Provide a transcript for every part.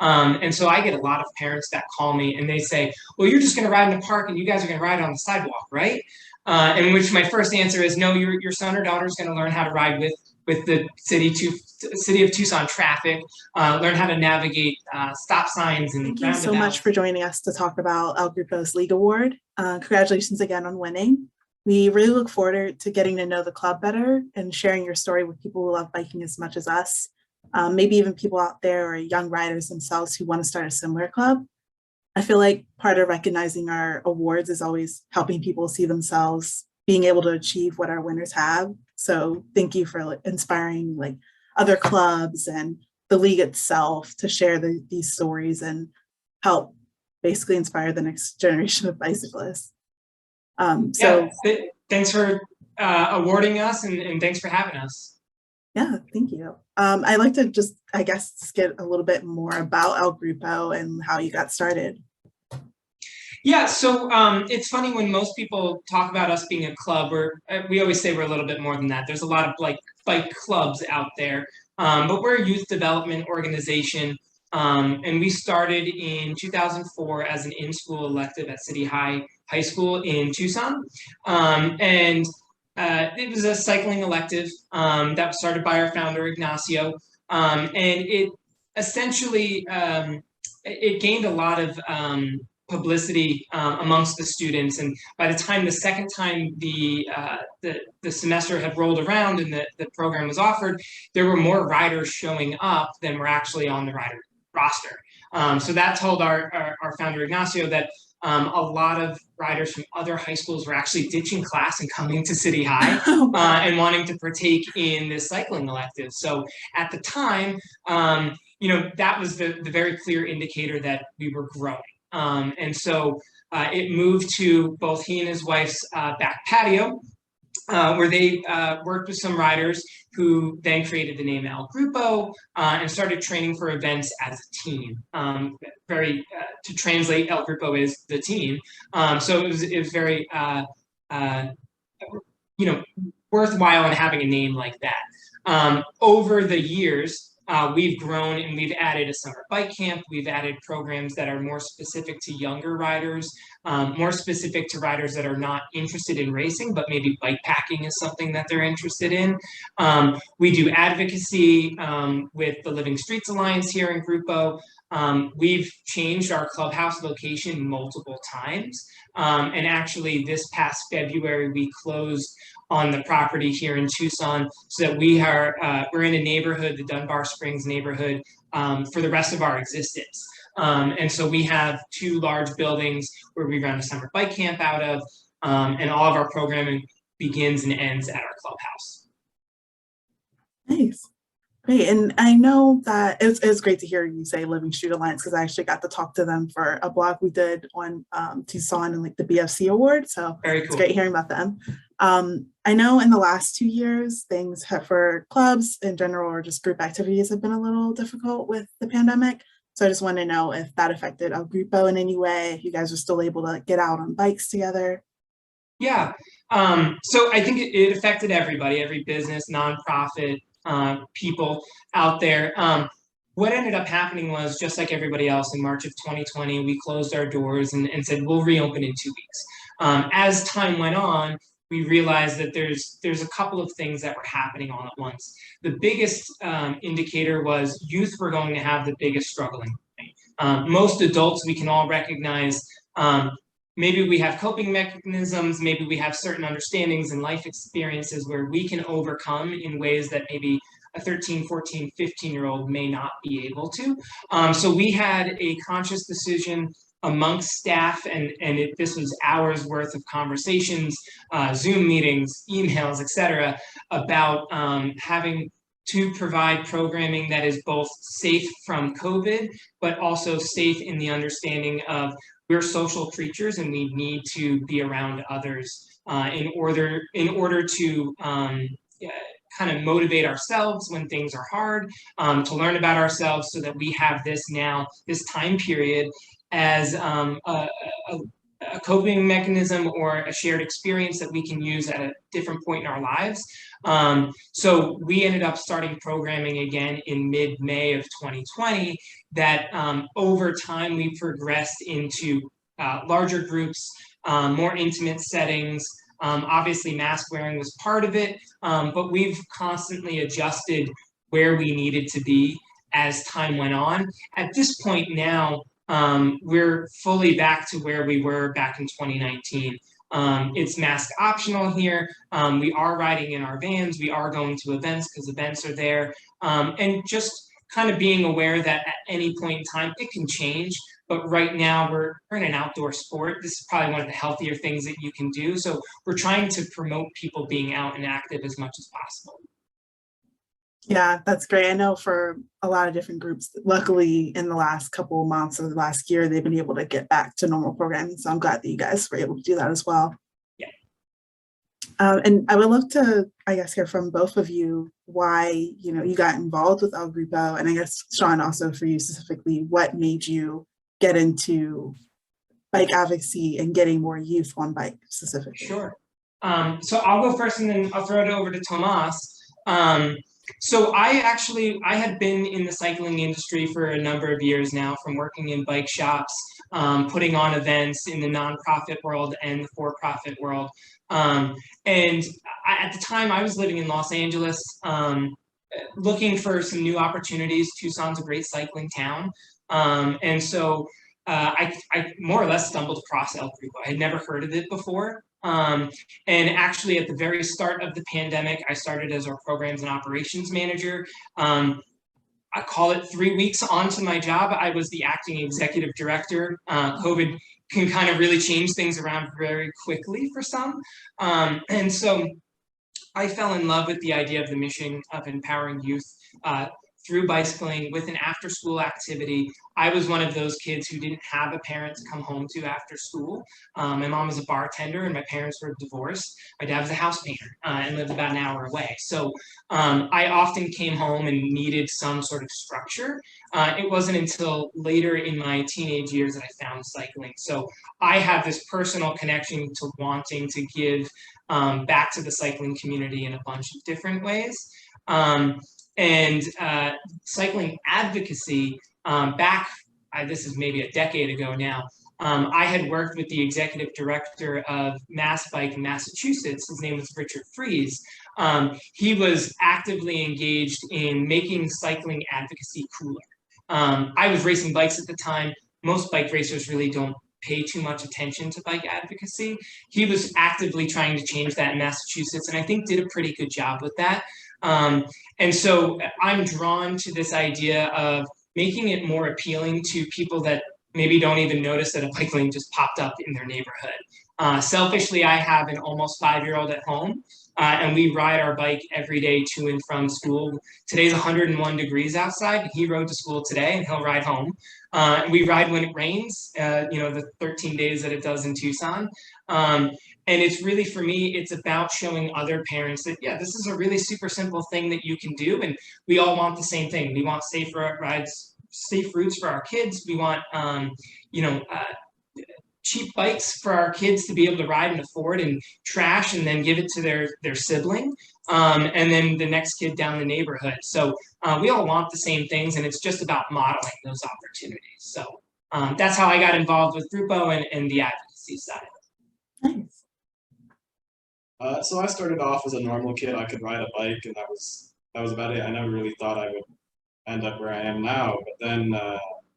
And so I get a lot of parents that call me and they say, well, you're just going to ride in the park and you guys are going to ride on the sidewalk, right? In which my first answer is, no, your son or daughter is going to learn how to ride with the city of Tucson traffic, learn how to navigate stop signs and Thank you so much roundabouts. for joining us to talk about El Grupo's League Award. Congratulations again on winning. We really look forward to getting to know the club better and sharing your story with people who love biking as much as us. Maybe even people out there or young riders themselves who want to start a similar club. I feel like part of recognizing our awards is always helping people see themselves being able to achieve what our winners have. So thank you for inspiring other clubs and the league itself to share these stories and help basically inspire the next generation of bicyclists. Thanks for awarding us and thanks for having us. Yeah, thank you. I'd like to just, I guess, get a little bit more about El Grupo and how you got started. Yeah, so it's funny when most people talk about us being a club, we always say we're a little bit more than that. There's a lot of bike clubs out there, but we're a youth development organization, and we started in 2004 as an in-school elective at City High School in Tucson, and it was a cycling elective that was started by our founder Ignacio, and it essentially it gained a lot of publicity amongst the students, and by the time the second time the semester had rolled around and the program was offered, there were more riders showing up than were actually on the rider roster. So that told our founder Ignacio that a lot of riders from other high schools were actually ditching class and coming to City High and wanting to partake in this cycling elective. So at the time, that was the very clear indicator that we were growing. And so it moved to both he and his wife's back patio, where they worked with some riders who then created the name El Grupo and started training for events as a team. To translate, El Grupo is the team. So it was very worthwhile in having a name like that. Over the years, we've grown and we've added a summer bike camp. We've added programs that are more specific to younger riders, more specific to riders that are not interested in racing, but maybe bike packing is something that they're interested in. We do advocacy with the Living Streets Alliance here in Grupo. We've changed our clubhouse location multiple times. And actually this past February, we closed on the property here in Tucson, so that we're in a neighborhood, the Dunbar Springs neighborhood, for the rest of our existence. And so we have 2 large buildings where we run a summer bike camp out of, and all of our programming begins and ends at our clubhouse. Nice. Great. And I know that it's great to hear you say Living Street Alliance, because I actually got to talk to them for a blog we did on Tucson and the BFC Award. So very cool. It's great hearing about them. I know in the last 2 years, things for clubs in general or just group activities have been a little difficult with the pandemic. So I just want to know if that affected El Grupo in any way, if you guys are still able to get out on bikes together. Yeah. So I think it affected everybody, every business, nonprofit, people out there. What ended up happening was, just like everybody else, in March of 2020, we closed our doors and said, we'll reopen in 2 weeks. As time went on, we realized that there's a couple of things that were happening all at once. The biggest indicator was youth were going to have the biggest struggling. Most adults, we can all recognize, maybe we have coping mechanisms, maybe we have certain understandings and life experiences where we can overcome in ways that maybe a 13, 14, 15-year-old may not be able to. So we had a conscious decision amongst staff, and this was hours worth of conversations, Zoom meetings, emails, etc., about having to provide programming that is both safe from COVID, but also safe in the understanding of we're social creatures and we need to be around others in order to kind of motivate ourselves when things are hard, to learn about ourselves, so that we have this time period as a coping mechanism or a shared experience that we can use at a different point in our lives. So we ended up starting programming again in mid-May of 2020 that over time we progressed into larger groups, more intimate settings. Obviously mask wearing was part of it, but we've constantly adjusted where we needed to be as time went on. At this point now, we're fully back to where we were back in 2019. It's mask optional here. We are riding in our vans. We are going to events because events are there. And just kind of being aware that at any point in time, it can change. But right now we're in an outdoor sport. This is probably one of the healthier things that you can do. So we're trying to promote people being out and active as much as possible. Yeah, that's great. I know for a lot of different groups, luckily in the last couple of months of the last year, they've been able to get back to normal programming. So I'm glad that you guys were able to do that as well. Yeah. And I would love to, I guess, hear from both of you why, you got involved with El Grupo, and I guess, Sean, also for you specifically, what made you get into bike advocacy and getting more youth on bike specifically? Sure. So I'll go first and then I'll throw it over to Tomas. So I had been in the cycling industry for a number of years now, from working in bike shops, putting on events in the nonprofit world and the for-profit world. And at the time I was living in Los Angeles, looking for some new opportunities. Tucson's a great cycling town. And so I more or less stumbled across El Grupo. I had never heard of it before. And actually, at the very start of the pandemic, I started as our programs and operations manager. I call it 3 weeks onto my job, I was the acting executive director. COVID can kind of really change things around very quickly for some. And so I fell in love with the idea of the mission of empowering youth through bicycling with an after-school activity. I was one of those kids who didn't have a parent to come home to after school. My mom was a bartender and my parents were divorced. My dad was a house painter and lived about an hour away. So I often came home and needed some sort of structure. It wasn't until later in my teenage years that I found cycling. So I have this personal connection to wanting to give back to the cycling community in a bunch of different ways. And cycling advocacy, this is maybe a decade ago now, I had worked with the executive director of Mass Bike in Massachusetts. His name was Richard Fries. He was actively engaged in making cycling advocacy cooler. I was racing bikes at the time. Most bike racers really don't pay too much attention to bike advocacy. He was actively trying to change that in Massachusetts, and I think did a pretty good job with that. And so I'm drawn to this idea of making it more appealing to people that maybe don't even notice that a bike lane just popped up in their neighborhood. Selfishly, I have an almost 5-year-old at home, and we ride our bike every day to and from school. Today's 101 degrees outside. He rode to school today, and he'll ride home. We ride when it rains, the 13 days that it does in Tucson. And it's really, for me, it's about showing other parents that, yeah, this is a really super simple thing that you can do. And we all want the same thing. We want safe rides, safe routes for our kids. We want, cheap bikes for our kids to be able to ride and afford and trash and then give it to their sibling. And then the next kid down the neighborhood. So we all want the same things, and it's just about modeling those opportunities. So that's how I got involved with Grupo and the advocacy side. Nice. So I started off as a normal kid. I could ride a bike, and that was about it. I never really thought I would end up where I am now. But then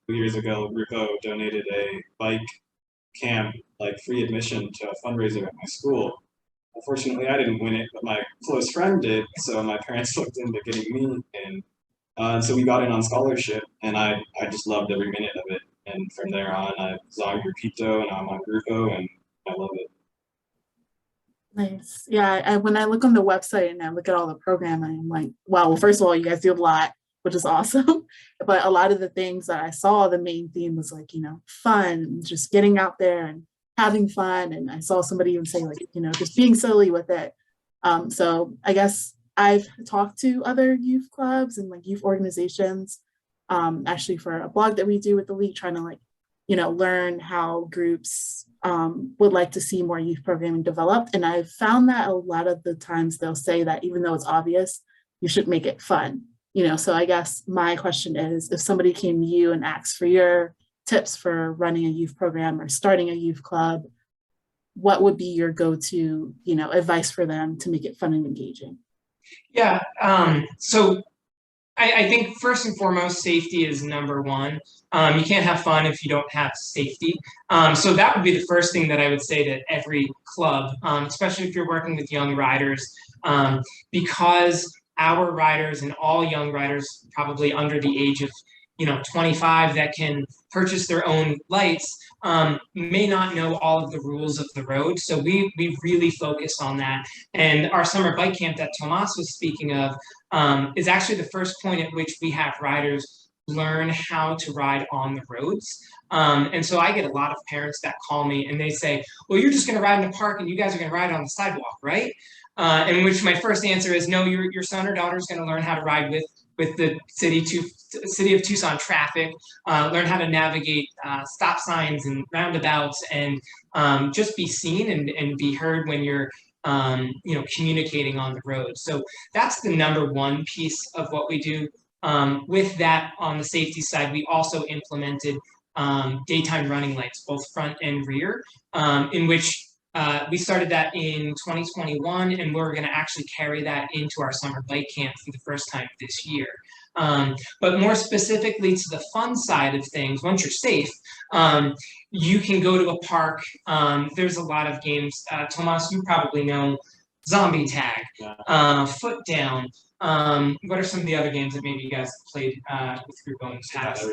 2 years ago, Grupo donated a bike camp, like free admission, to a fundraiser at my school. Unfortunately, I didn't win it, but my close friend did. So my parents looked into getting me in. So we got in on scholarship, and I just loved every minute of it. And from there on, I was on Grupito, and I'm on Grupo, and I love it. Nice. Yeah, when I look on the website and I look at all the programming, I'm like, wow, well, first of all, you guys do a lot, which is awesome. But a lot of the things that I saw, the main theme was like, fun, just getting out there and having fun. And I saw somebody even say like, just being silly with it. So I guess I've talked to other youth clubs and like youth organizations, actually for a blog that we do with the league, trying to like learn how groups would like to see more youth programming developed. And I've found that a lot of the times they'll say that even though it's obvious, you should make it fun. So I guess my question is, if somebody came to you and asked for your tips for running a youth program or starting a youth club, what would be your go-to, advice for them to make it fun and engaging? Yeah. So I think first and foremost, safety is number one. You can't have fun if you don't have safety. So that would be the first thing that I would say to every club, especially if you're working with young riders, because our riders and all young riders, probably under the age of 25, that can purchase their own lights, may not know all of the rules of the road. So we really focus on that. And our summer bike camp that Tomas was speaking of is actually the first point at which we have riders learn how to ride on the roads. And so I get a lot of parents that call me and they say, well, you're just going to ride in the park and you guys are going to ride on the sidewalk, right? In which my first answer is, no, your son or daughter is going to learn how to ride with the city of Tucson traffic, learn how to navigate stop signs and roundabouts, and just be seen and be heard when you're communicating on the road. So that's the number one piece of what we do. With that, on the safety side, we also implemented daytime running lights, both front and rear, in which we started that in 2021, and we're going to actually carry that into our summer bike camp for the first time this year. But more specifically to the fun side of things, once you're safe, you can go to a park. There's a lot of games. Tomas, you probably know Zombie Tag, Foot Down. What are some of the other games that maybe you guys played with Grupo in the past?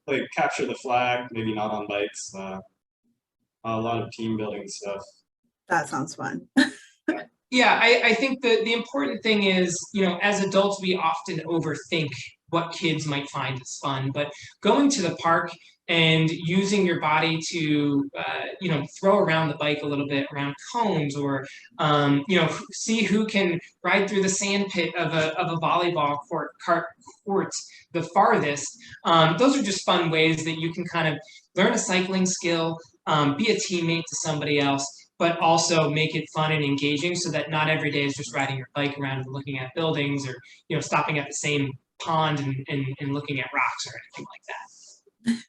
Like Capture the Flag, maybe not on bikes. A lot of team building stuff. That sounds fun. Yeah, I think the important thing is, as adults, we often overthink what kids might find as fun, but going to the park and using your body to, throw around the bike a little bit around cones, or, see who can ride through the sand pit of a volleyball court the farthest. Those are just fun ways that you can kind of learn a cycling skill, be a teammate to somebody else, but also make it fun and engaging, so that not every day is just riding your bike around and looking at buildings, or stopping at the same pond and looking at rocks or anything like that.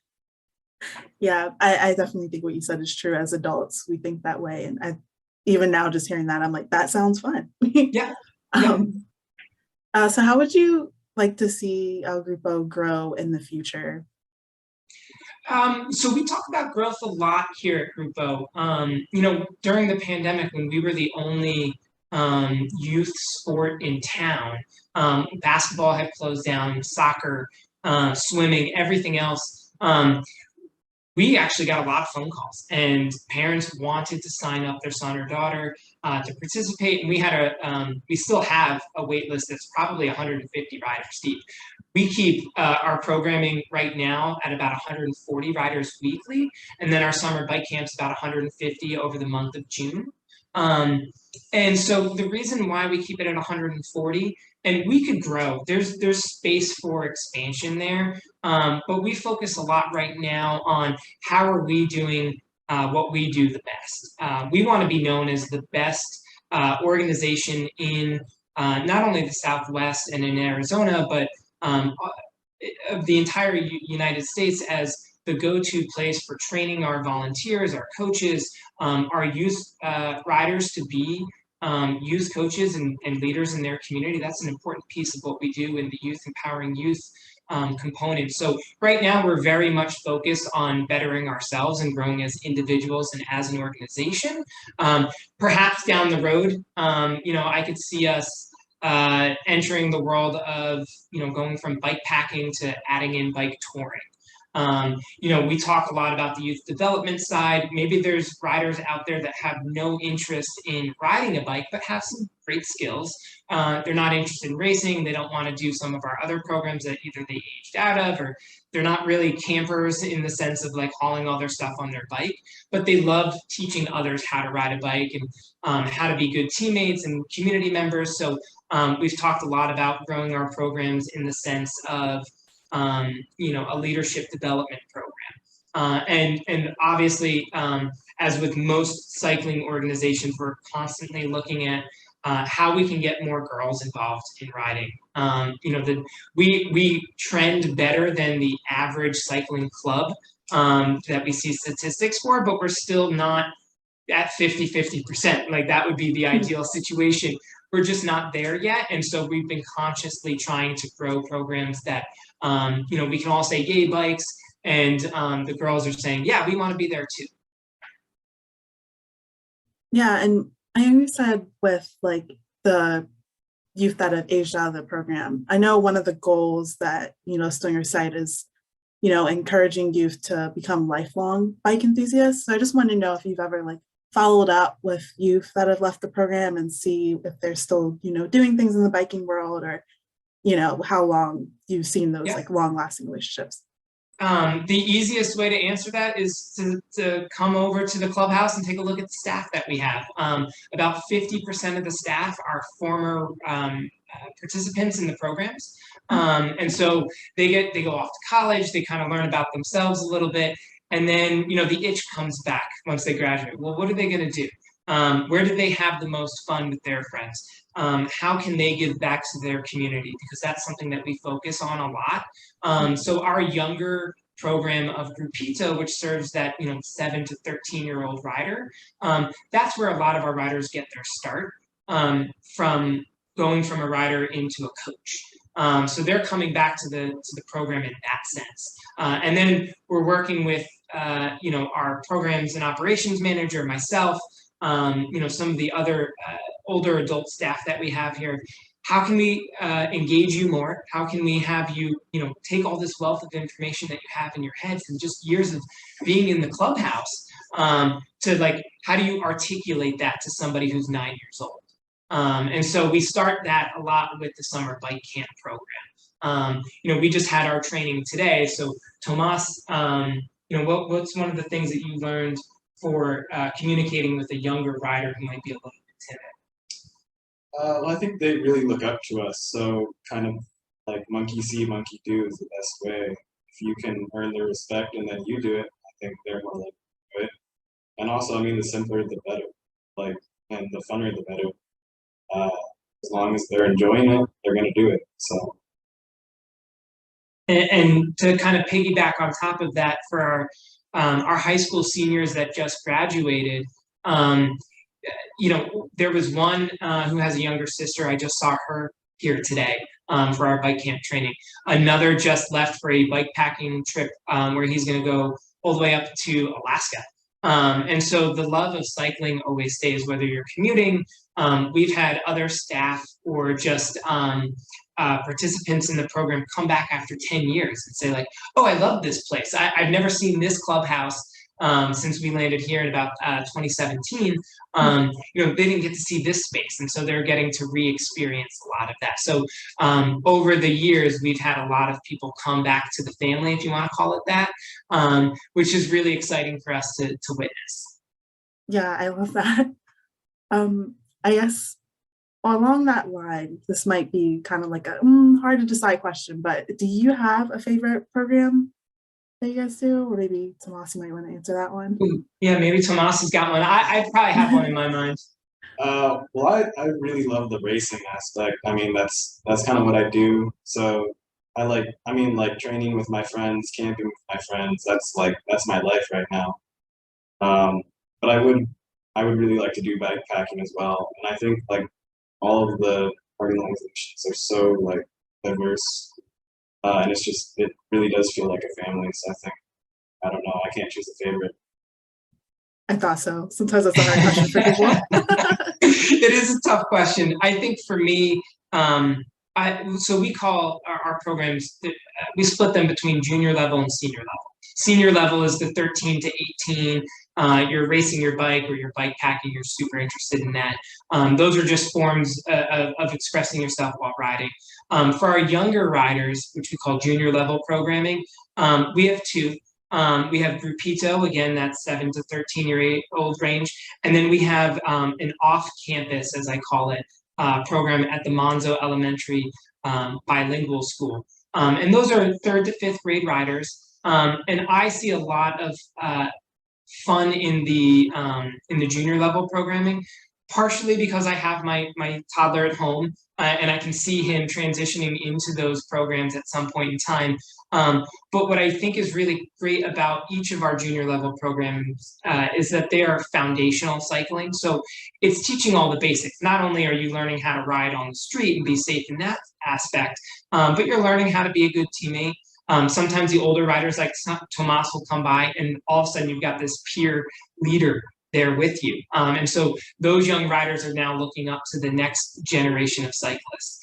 Yeah, I definitely think what you said is true. As adults, we think that way, and even now just hearing that, I'm like, that sounds fun. Yeah. So how would you like to see El Grupo grow in the future? So we talk about growth a lot here at Grupo. During the pandemic, when we were the only youth sport in town, basketball had closed down, soccer, swimming, everything else. We actually got a lot of phone calls, and parents wanted to sign up their son or daughter to participate. And we still have a wait list that's probably 150 riders deep. We keep our programming right now at about 140 riders weekly, and then our summer bike camp's about 150 over the month of June. And so the reason why we keep it at 140, and we could grow, there's space for expansion there, but we focus a lot right now on how are we doing what we do the best. We want to be known as the best organization in not only the Southwest and in Arizona, but of the entire United States, as the go-to place for training our volunteers, our coaches, our youth riders to be youth coaches and leaders in their community. That's an important piece of what we do in the youth, empowering youth component. So right now we're very much focused on bettering ourselves and growing as individuals and as an organization. Perhaps down the road, I could see us entering the world of, going from bike packing to adding in bike touring. We talk a lot about the youth development side. Maybe there's riders out there that have no interest in riding a bike, but have some great skills. They're not interested in racing. They don't want to do some of our other programs that either they aged out of, or they're not really campers in the sense of like hauling all their stuff on their bike, but they love teaching others how to ride a bike and how to be good teammates and community members. So we've talked a lot about growing our programs in the sense of a leadership development program. And obviously, as with most cycling organizations, we're constantly looking at how we can get more girls involved in riding. We trend better than the average cycling club that we see statistics for, but we're still not at 50-50%. Like that would be the ideal situation. We're just not there yet. And so we've been consciously trying to grow programs that, we can all say yay bikes, and the girls are saying, yeah, we want to be there too. Yeah, and I always said with like the youth that have aged out of the program, I know one of the goals that, still in your site is, encouraging youth to become lifelong bike enthusiasts. So I just want to know if you've ever like followed up with youth that have left the program and see if they're still, doing things in the biking world, or, how long you've seen those like long lasting relationships. The easiest way to answer that is to come over to the clubhouse and take a look at the staff that we have. About 50% of the staff are former participants in the programs. And so they go off to college, they kind of learn about themselves a little bit, and then the itch comes back once they graduate. Well, what are they going to do? Where do they have the most fun with their friends? How can they give back to their community? Because that's something that we focus on a lot. So our younger program of Grupito, which serves that 7 to 13-year-old rider, that's where a lot of our riders get their start, from going from a rider into a coach. So they're coming back to the program in that sense. And then we're working with our programs and operations manager, myself, some of the other older adult staff that we have here. How can we engage you more? How can we have you, take all this wealth of information that you have in your heads and just years of being in the clubhouse, to like, how do you articulate that to somebody who's 9 years old? And so we start that a lot with the summer bike camp program. We just had our training today. So Tomas, what's one of the things that you learned for communicating with a younger rider who might be a little bit timid? Well, I think they really look up to us. So kind of like monkey see, monkey do is the best way. If you can earn their respect and then you do it, I think they're more likely to do it. And also, the simpler the better. Like, and the funner the better. As long as they're enjoying it, they're going to do it. So. And to kind of piggyback on top of that, for our high school seniors that just graduated, there was one who has a younger sister. I just saw her here today for our bike camp training. Another just left for a bike packing trip where he's going to go all the way up to Alaska. And so the love of cycling always stays, whether you're commuting. We've had other staff or just participants in the program come back after 10 years and say like, oh, I love this place. I've never seen this clubhouse since we landed here in about 2017. They didn't get to see this space. And so they're getting to re-experience a lot of that. So over the years, we've had a lot of people come back to the family, if you want to call it that, which is really exciting for us to witness. Yeah, I love that. I guess along that line, this might be kind of like a hard to decide question, but do you have a favorite program that you guys do? Or maybe Tomas, you might want to answer that one. Yeah, maybe Tomas has got one. I probably have one in my mind. Well, I really love the racing aspect. That's kind of what I do. So I like training with my friends, camping with my friends. That's my life right now. But I would really like to do bikepacking as well. And I think like all of the organizations are so like diverse, and it really does feel like a family. So I don't know, I can't choose a favorite. I thought so. Sometimes that's a hard question for people. It is a tough question. I think for me, so we call our programs, we split them between junior level and senior level. Senior level is the 13 to 18. You're racing your bike or you're bike packing, you're super interested in that. Those are just forms of expressing yourself while riding. For our younger riders, which we call junior level programming, we have two. We have Grupito, again, that's 7 to 13-year-old range. And then we have an off-campus, as I call it, program at the Monzo Elementary Bilingual School. And those are 3rd to 5th grade riders. And I see a lot of fun in the junior level programming, partially because I have my toddler at home, and I can see him transitioning into those programs at some point in time. But what I think is really great about each of our junior level programs is that they are foundational cycling. So it's teaching all the basics. Not only are you learning how to ride on the street and be safe in that aspect, but you're learning how to be a good teammate. Sometimes the older riders like Tomas will come by, and all of a sudden you've got this peer leader there with you. And so those young riders are now looking up to the next generation of cyclists.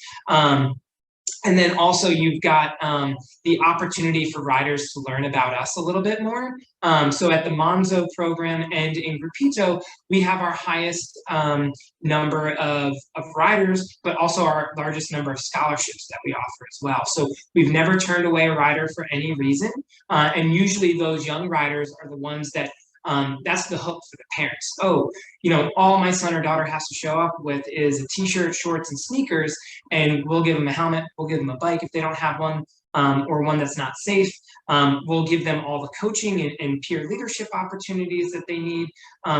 And then also you've got the opportunity for riders to learn about us a little bit more. So at the Monzo program and in Grupito, we have our highest number of riders, but also our largest number of scholarships that we offer as well. So we've never turned away a rider for any reason. And usually those young riders are the ones that that's the hook for the parents. Oh, you know, all my son or daughter has to show up with is a t-shirt, shorts, and sneakers, and we'll give them a helmet, we'll give them a bike if they don't have one, or one that's not safe. We'll give them all the coaching and peer leadership opportunities that they need,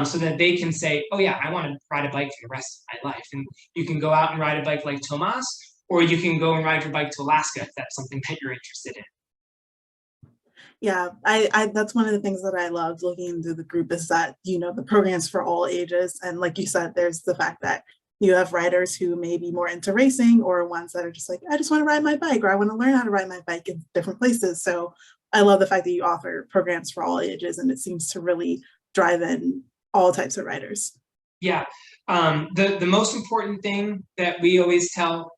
so that they can say, oh yeah, I want to ride a bike for the rest of my life. And you can go out and ride a bike like Tomas, or you can go and ride your bike to Alaska if that's something that you're interested in. Yeah, I that's one of the things that I loved looking into the group is that, you know, the programs for all ages. And like you said, there's the fact that you have riders who may be more into racing, or ones that are just like, I just want to ride my bike, or I want to learn how to ride my bike in different places. So I love the fact that you offer programs for all ages, and it seems to really drive in all types of riders. Yeah, the most important thing that we always tell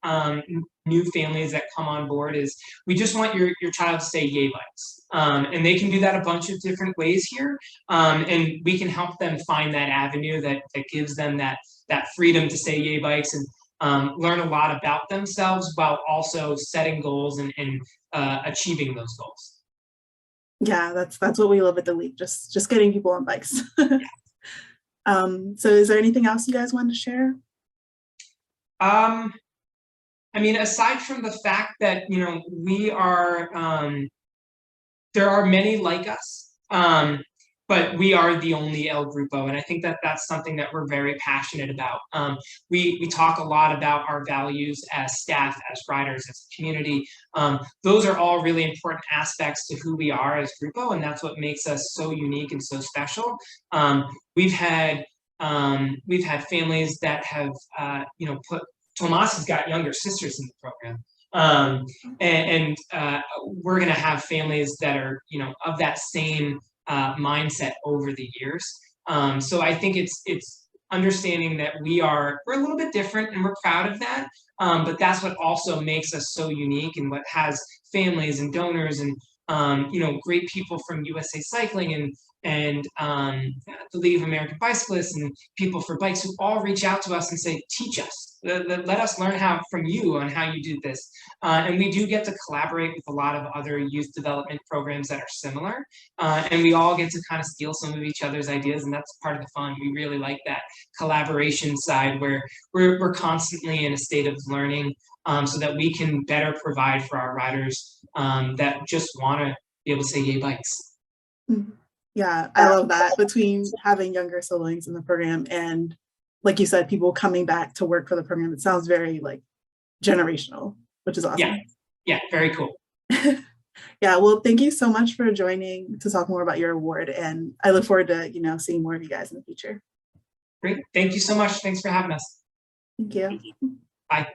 new families that come on board is we just want your child to say yay bikes. And they can do that a bunch of different ways here. And we can help them find that avenue that gives them that freedom to say yay bikes, and learn a lot about themselves while also setting goals and achieving those goals. Yeah, that's what we love at the league, just getting people on bikes. So is there anything else you guys want to share? I mean, aside from the fact that, you know, we are, there are many like us, but we are the only El Grupo, and I think that that's something that we're very passionate about. We talk a lot about our values as staff, as riders, as a community. Those are all really important aspects to who we are as Grupo, and that's what makes us so unique and so special. We've had families that have, you know, Tomas has got younger sisters in the program. And we're going to have families that are, you know, of that same mindset over the years. So I think it's understanding that we're a little bit different, and we're proud of that. But that's what also makes us so unique, and what has families and donors and you know, great people from USA Cycling and the League of American Bicyclists and People for Bikes, who all reach out to us and say, teach us, let us learn from you on how you do this. And we do get to collaborate with a lot of other youth development programs that are similar, and we all get to kind of steal some of each other's ideas, and that's part of the fun. We really like that collaboration side where we're constantly in a state of learning, so that we can better provide for our riders that just want to be able to say yay bikes. Yeah, I love that, between having younger siblings in the program and, like you said, people coming back to work for the program. It sounds very like generational, which is awesome. Yeah, very cool. Yeah, well, thank you so much for joining to talk more about your award, and I look forward to, you know, seeing more of you guys in the future. Great, thank you so much. Thanks for having us. Thank you. Bye.